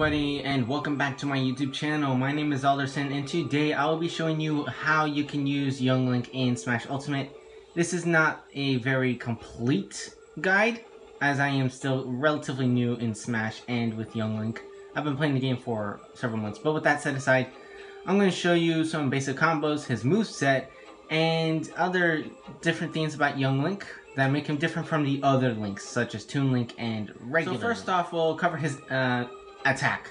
everybody, and welcome back to my YouTube channel. My name is Alderson, and today I will be showing you how you can use Young Link in Smash Ultimate. This is not a very complete guide, as I am still relatively new in Smash and with Young Link. I've been playing the game for several months, but with that set aside, I'm going to show you some basic combos, his moveset, and other different things about Young Link that make him different from the other Links, such as Toon Link and regular Link. So first off, we'll cover his attack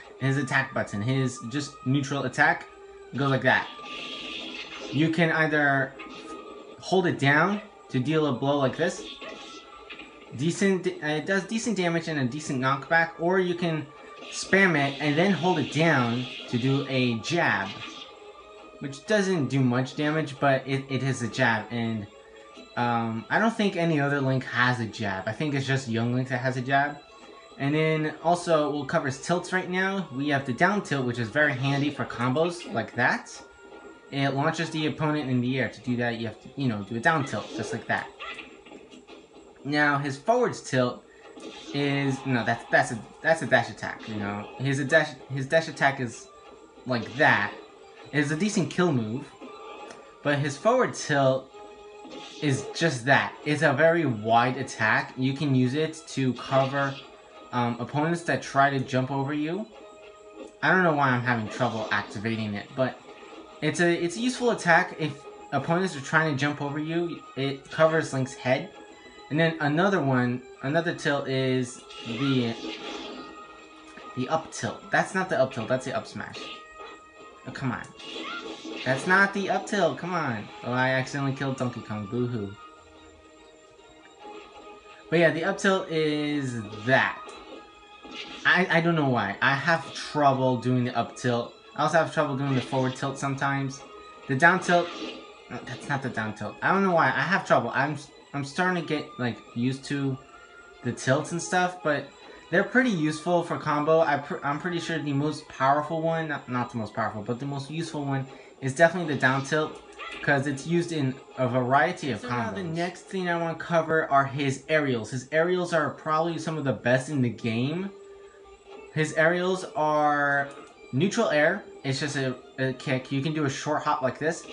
button. His just neutral attack goes like that. You can either hold it down to deal a blow like this. It does decent damage and a decent knockback, or you can spam it and then hold it down to do a jab, which doesn't do much damage, but it is a jab, and I don't think any other Link has a jab. I think it's just Young Link that has a jab. And then also, we'll cover his tilts right now. We have the down tilt, which is very handy for combos like that. It launches the opponent in the air. To do that, you have to, do a down tilt, just like that. Now, his forwards tilt is, that's a dash attack, His dash attack is like that. It's a decent kill move, but his forward tilt is just that. It's a very wide attack. You can use it to cover opponents that try to jump over you. I don't know why I'm having trouble activating it, but it's a useful attack if opponents are trying to jump over you. It covers Link's head. And then another tilt is the up tilt. That's not the up tilt, that's the up smash. Oh, come on. That's not the up tilt, come on. Oh, I accidentally killed Donkey Kong, boo-hoo. But yeah, the up tilt is that. I don't know why. I have trouble doing the up tilt. I also have trouble doing the forward tilt sometimes. The down tilt, no, that's not the down tilt. I don't know why. I have trouble. I'm starting to get used to the tilts and stuff, but they're pretty useful for combo. I'm pretty sure the most powerful one, not the most powerful, but the most useful one is definitely the down tilt, because it's used in a variety of combos. Now the next thing I want to cover are his aerials. His aerials are probably some of the best in the game. His aerials are neutral air. It's just a kick. You can do a short hop like this.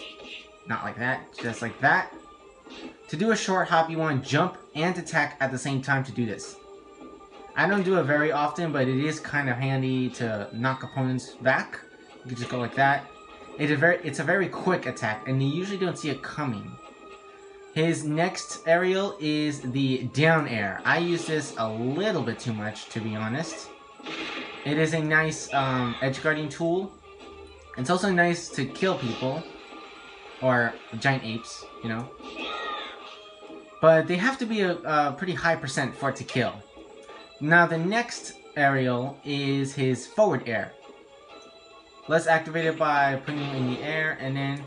Not like that, just like that. To do a short hop, you want to jump and attack at the same time to do this. I don't do it very often, but it is kind of handy to knock opponents back. You can just go like that. It's a very quick attack, and you usually don't see it coming. His next aerial is the down air. I use this a little bit too much, to be honest. It is a nice edge guarding tool. It's also nice to kill people, or giant apes, But they have to be a pretty high percent for it to kill. Now the next aerial is his forward air. Let's activate it by putting it in the air, and then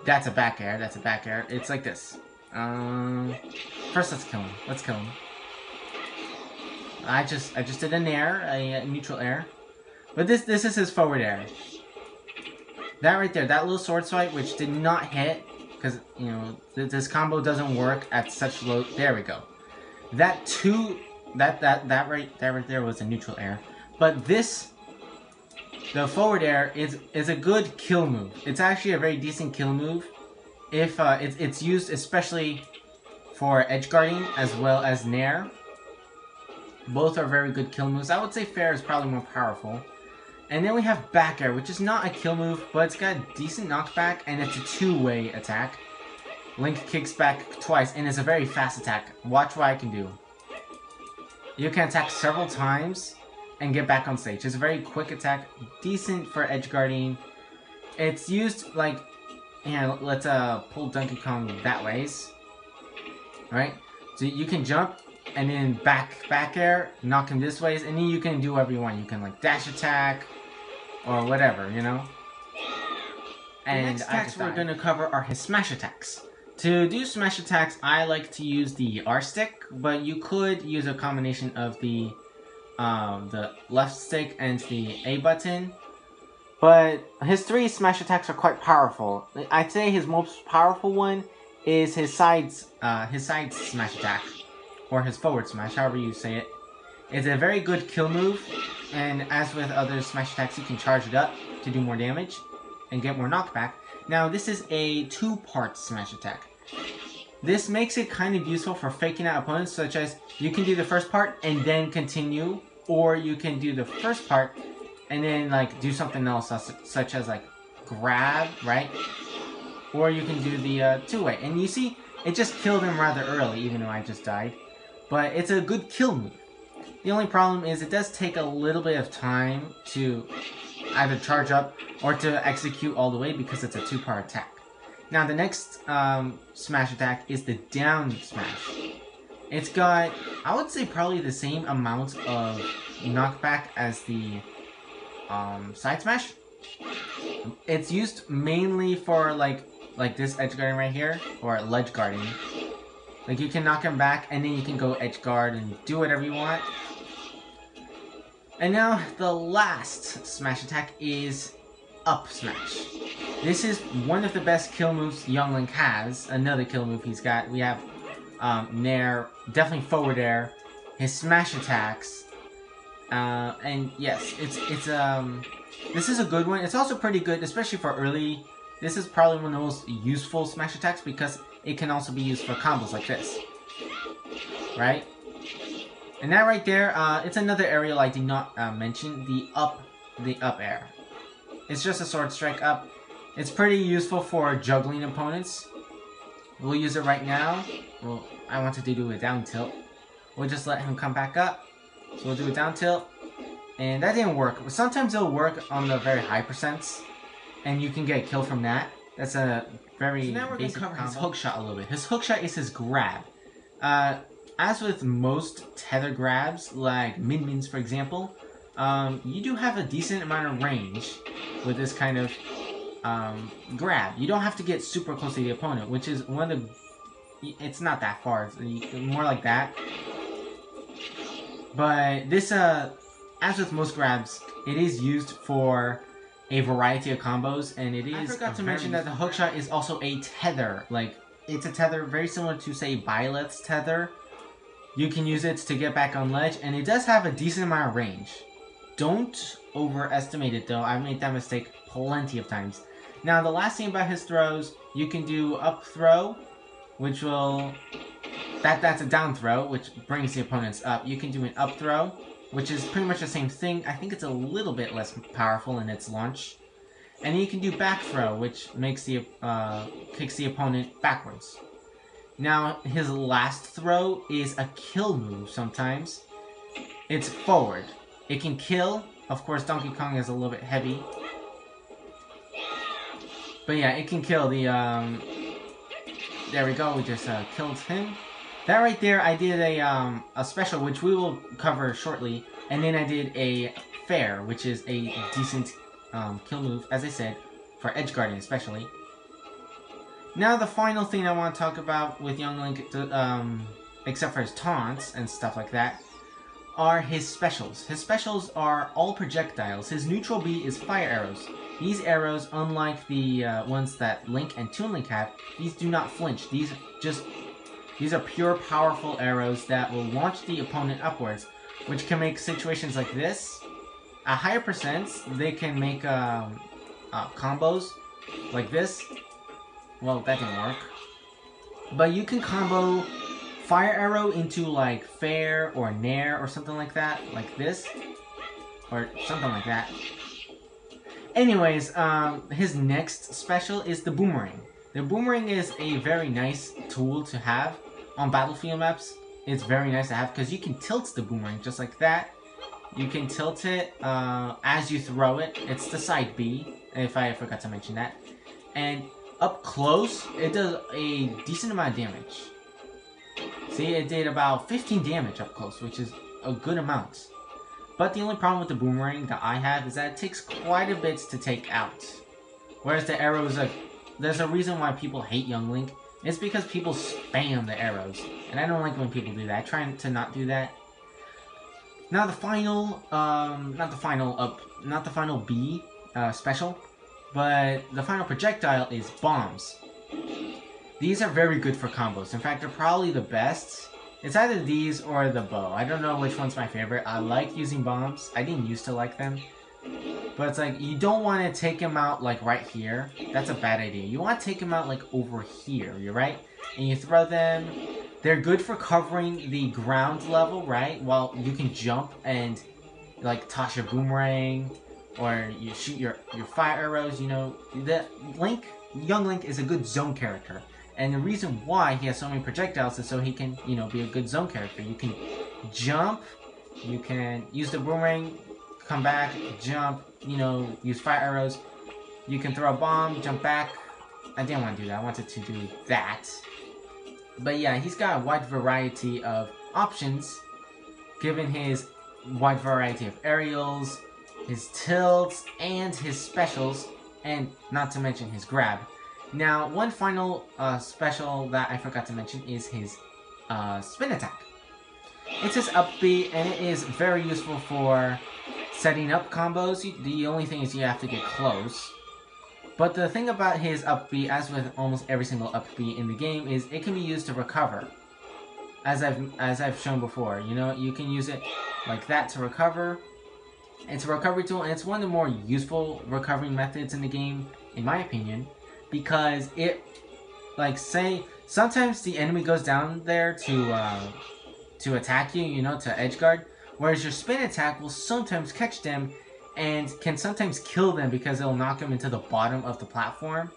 that's a back air. That's a back air. It's like this. First, let's kill him. Let's kill him. I just did an air, a neutral air, but this is his forward air. That right there, that little sword swipe, which did not hit, because this combo doesn't work at such low. There we go. That right there was a neutral air, but the forward air is a good kill move. It's actually a very decent kill move if it's used especially for edge guarding as well as nair. Both are very good kill moves. I would say fair is probably more powerful. And then we have back air, which is not a kill move, but it's got a decent knockback, and it's a two-way attack. Link kicks back twice, and it's a very fast attack. Watch what I can do. You can attack several times and get back on stage. It's a very quick attack, decent for edge guarding. It's used let's pull Donkey Kong that ways. Right? So you can jump and then back air, knock him this ways, and then you can do whatever you want. You can dash attack or whatever, And the next attacks we're gonna cover are his smash attacks. To do smash attacks, I like to use the R stick, but you could use a combination of the left stick and the A button. But his three smash attacks are quite powerful. I'd say his most powerful one is his side smash attack, or his forward smash, however you say it. It's a very good kill move. And as with other smash attacks, you can charge it up to do more damage and get more knockback. Now this is a two-part smash attack. This makes it kind of useful for faking out opponents, such as you can do the first part and then continue, or you can do the first part and then like do something else, such as like grab, right? Or you can do the two-way. And you see, it just killed him rather early, even though I just died. But it's a good kill move. The only problem is it does take a little bit of time to either charge up or to execute all the way because it's a two-part attack. Now the next smash attack is the down smash. It's got, I would say, probably the same amount of knockback as the side smash. It's used mainly for like this edge guarding right here, or ledge guarding. Like you can knock him back and then you can go edge guard and do whatever you want. And now the last smash attack is up smash. This is one of the best kill moves Young Link has. Another kill move he's got. We have Nair, definitely forward air, his smash attacks, and yes, this is a good one. It's also pretty good, especially for early. This is probably one of the most useful smash attacks because it can also be used for combos like this, right? And that right there, it's another aerial I did not mention, the up air. It's just a sword strike up. It's pretty useful for juggling opponents. We'll use it right now. Well, I wanted to do a down tilt. We'll just let him come back up. So we'll do a down tilt. And that didn't work. But sometimes it'll work on the very high percents. And you can get a kill from that. That's a very now we're basic combo. His hook shot a little bit. His hook shot is his grab. As with most tether grabs, like Min-Min's for example, you do have a decent amount of range with this kind of grab. You don't have to get super close to the opponent, which is one of the... It's not that far. It's more like that. But this, as with most grabs, it is used for a variety of combos, and it is... I forgot to mention that the hookshot is also a tether. Like, it's a tether very similar to, say, Byleth's tether. You can use it to get back on ledge, and it does have a decent amount of range. Don't overestimate it, though. I've made that mistake plenty of times. Now, the last thing about his throws, you can do up throw, which will... That's a down throw, which brings the opponents up. You can do an up throw, which is pretty much the same thing. I think it's a little bit less powerful in its launch. And then you can do back throw, which makes the kicks the opponent backwards. Now, his last throw is a kill move sometimes. It's forward. It can kill. Of course, Donkey Kong is a little bit heavy. But yeah, it can kill the... There we go, we just killed him. That right there, I did a special, which we will cover shortly. And then I did a fair, which is a decent kill move, as I said, for edge guarding especially. Now the final thing I want to talk about with Young Link, except for his taunts and stuff like that, are his specials. His specials are all projectiles. His neutral B is fire arrows. These arrows, unlike the ones that Link and Toon Link have, these do not flinch. These are pure powerful arrows that will launch the opponent upwards, which can make situations like this. At higher percents, they can make combos like this. Well, that didn't work. But you can combo fire arrow into like fair or nair or something like that, like this, or something like that. Anyways, his next special is the Boomerang. The Boomerang is a very nice tool to have on battlefield maps. It's very nice to have because you can tilt the Boomerang just like that. You can tilt it as you throw it. It's the side B, if I forgot to mention that. And up close, it does a decent amount of damage. See, it did about 15 damage up close, which is a good amount. But the only problem with the Boomerang that I have is that it takes quite a bit to take out. Whereas the arrows, there's a reason why people hate Young Link. It's because people spam the arrows. And I don't like when people do that. I try to not do that. Now the final, not the final B special, but the final projectile is bombs. These are very good for combos. In fact, they're probably the best It's either these or the bow. I don't know which one's my favorite. I like using bombs. I didn't used to like them. But it's like, you don't want to take him out like right here. That's a bad idea. You want to take him out like over here, you're right? And you throw them. They're good for covering the ground level, right? While you can jump and like toss your boomerang or you shoot your fire arrows, you know. Young Link is a good zone character. And the reason why he has so many projectiles is so he can, you know, be a good zone character. You can jump, you can use the boomerang, come back, jump, you know, use fire arrows. You can throw a bomb, jump back. I didn't want to do that. I wanted to do that. But yeah, he's got a wide variety of options, given his wide variety of aerials, his tilts, and his specials, and not to mention his grab. Now, one final special that I forgot to mention is his spin attack. It's his up B, and it is very useful for setting up combos. The only thing is you have to get close. But the thing about his up B, as with almost every single up B in the game, is it can be used to recover. As I've shown before, you know, you can use it like that to recover. It's a recovery tool, and it's one of the more useful recovery methods in the game, in my opinion. Because it, like, say, sometimes the enemy goes down there to attack you, you know, to edgeguard, whereas your spin attack will sometimes catch them and can sometimes kill them because it'll knock them into the bottom of the platform.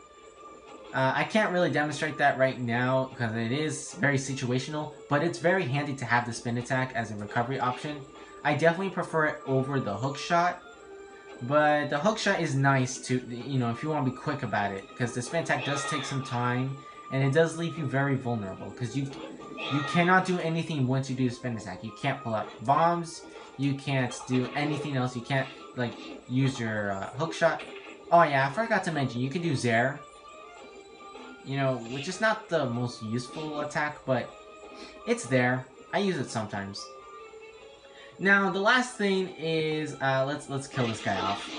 I can't really demonstrate that right now because it is very situational, but it's very handy to have the spin attack as a recovery option. I definitely prefer it over the hook shot. But the hook shot is nice to, you know, if you want to be quick about it, because the spin attack does take some time, and it does leave you very vulnerable, because you cannot do anything once you do the spin attack. You can't pull out bombs, you can't do anything else, you can't, like, use your hook shot. Oh yeah, I forgot to mention, you can do Zair, you know, which is not the most useful attack, but it's there. I use it sometimes. Now, the last thing is, let's kill this guy off.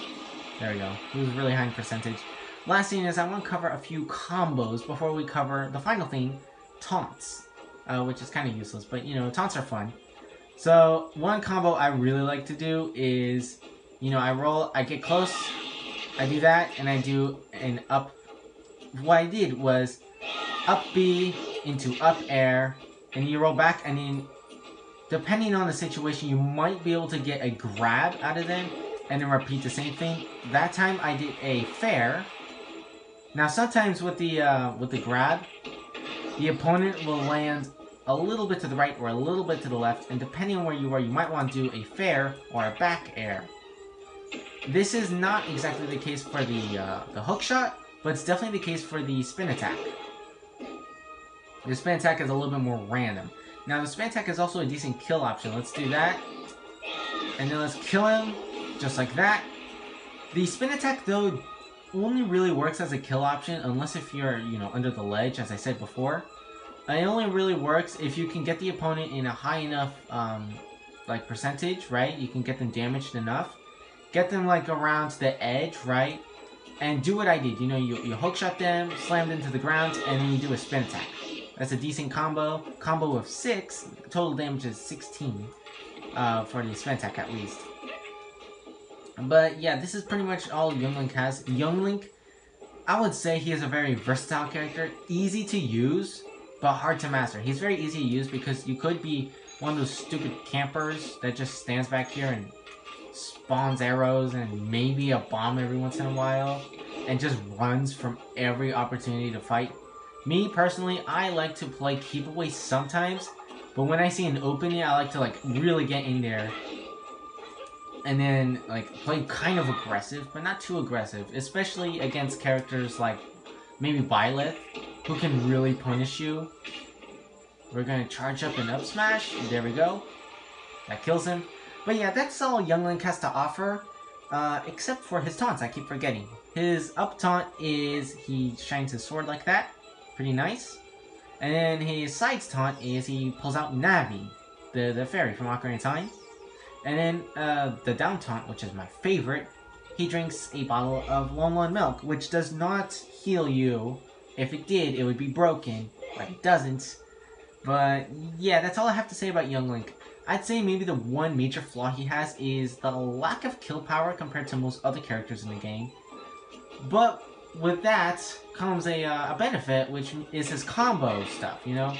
There we go. He was really high in percentage. Last thing is, I want to cover a few combos before we cover the final thing, Taunts. Which is kind of useless, but, you know, Taunts are fun. So, one combo I really like to do is, you know, I get close, I do that, and I do an up. What I did was up B into up air, and you roll back, and then depending on the situation, you might be able to get a grab out of them, and then repeat the same thing. That time I did a fair. Now sometimes with the grab, the opponent will land a little bit to the right or a little bit to the left, and depending on where you are, you might want to do a fair or a back air. This is not exactly the case for the hook shot, but it's definitely the case for the spin attack. The spin attack is a little bit more random. Now, the spin attack is also a decent kill option. Let's do that. And then let's kill him, just like that. The spin attack, though, only really works as a kill option, unless if you're, you know, under the ledge, as I said before. It only really works if you can get the opponent in a high enough, like, percentage, right? You can get them damaged enough. Get them, like, around the edge, right? And do what I did. You know, you hookshot them, slam them to the ground, and then you do a spin attack. That's a decent combo. Combo of 6. Total damage is 16 for the spin attack at least. But yeah, this is pretty much all Young Link has. Young Link, I would say he is a very versatile character. Easy to use, but hard to master. He's very easy to use because you could be one of those stupid campers that just stands back here and spawns arrows and maybe a bomb every once in a while. And just runs from every opportunity to fight. Me, personally, I like to play keep away sometimes, but when I see an opening, I like to, like, really get in there. And then, like, play kind of aggressive, but not too aggressive. Especially against characters like, maybe Byleth, who can really punish you. We're gonna charge up an up smash. There we go. That kills him. But yeah, that's all Young Link has to offer. Except for his taunts, I keep forgetting. His up taunt is he shines his sword like that. Pretty nice. And then his sides taunt is he pulls out Navi, the fairy from Ocarina of Time. And then the down taunt, which is my favorite, he drinks a bottle of Lon Lon milk, which does not heal you. If it did, it would be broken, but it doesn't. But yeah, that's all I have to say about Young Link. I'd say maybe the one major flaw he has is the lack of kill power compared to most other characters in the game. But with that comes a benefit, which is his combo stuff, you know?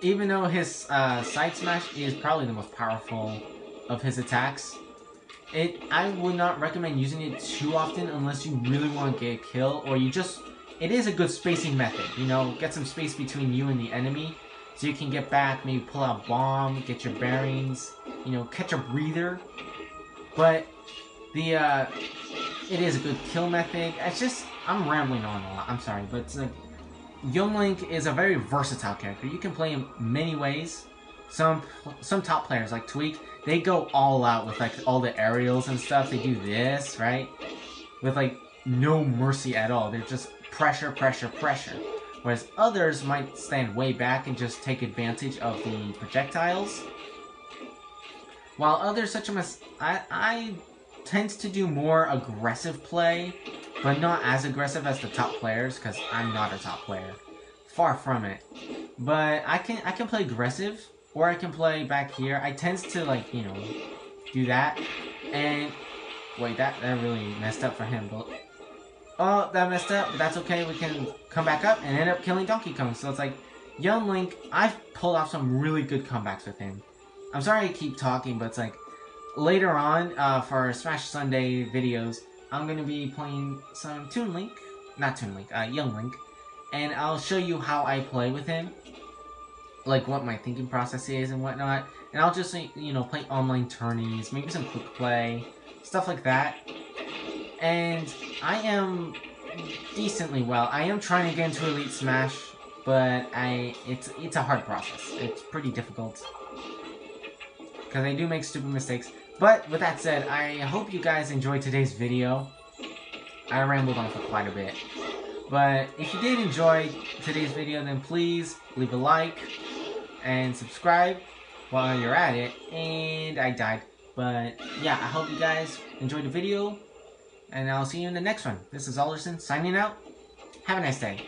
Even though his side smash is probably the most powerful of his attacks, I would not recommend using it too often unless you really want to get a kill, or it is a good spacing method, you know? Get some space between you and the enemy, so you can get back, maybe pull out bomb, get your bearings, you know, catch a breather. But it is a good kill method. It's just, I'm rambling on a lot, I'm sorry, but it's like, Young Link is a very versatile character. You can play him many ways. Some top players like Tweak, they go all out with like all the aerials and stuff. They do this, right? With like no mercy at all. They're just pressure, pressure, pressure. Whereas others might stand way back and just take advantage of the projectiles. While others, such as I tend to do more aggressive play, but not as aggressive as the top players, because I'm not a top player. Far from it. But I can play aggressive, or I can play back here. I tend to, like, you know, do that. And wait, that really messed up for him. But oh, that messed up, but that's okay. We can come back up and end up killing Donkey Kong. So it's like, Young Link, I've pulled off some really good comebacks with him. I'm sorry I keep talking, but it's like, later on, for our Smash Sunday videos, I'm going to be playing some Young Link, and I'll show you how I play with him, like what my thinking process is and whatnot, and I'll just, you know, play online tourneys, maybe some quick play, stuff like that. And I am decently well. I am trying to get into Elite Smash, but it's a hard process. It's pretty difficult, because I do make stupid mistakes. But with that said, I hope you guys enjoyed today's video. I rambled on for quite a bit. But if you did enjoy today's video, then please leave a like and subscribe while you're at it. And I died. But yeah, I hope you guys enjoyed the video. And I'll see you in the next one. This is Alderson signing out. Have a nice day.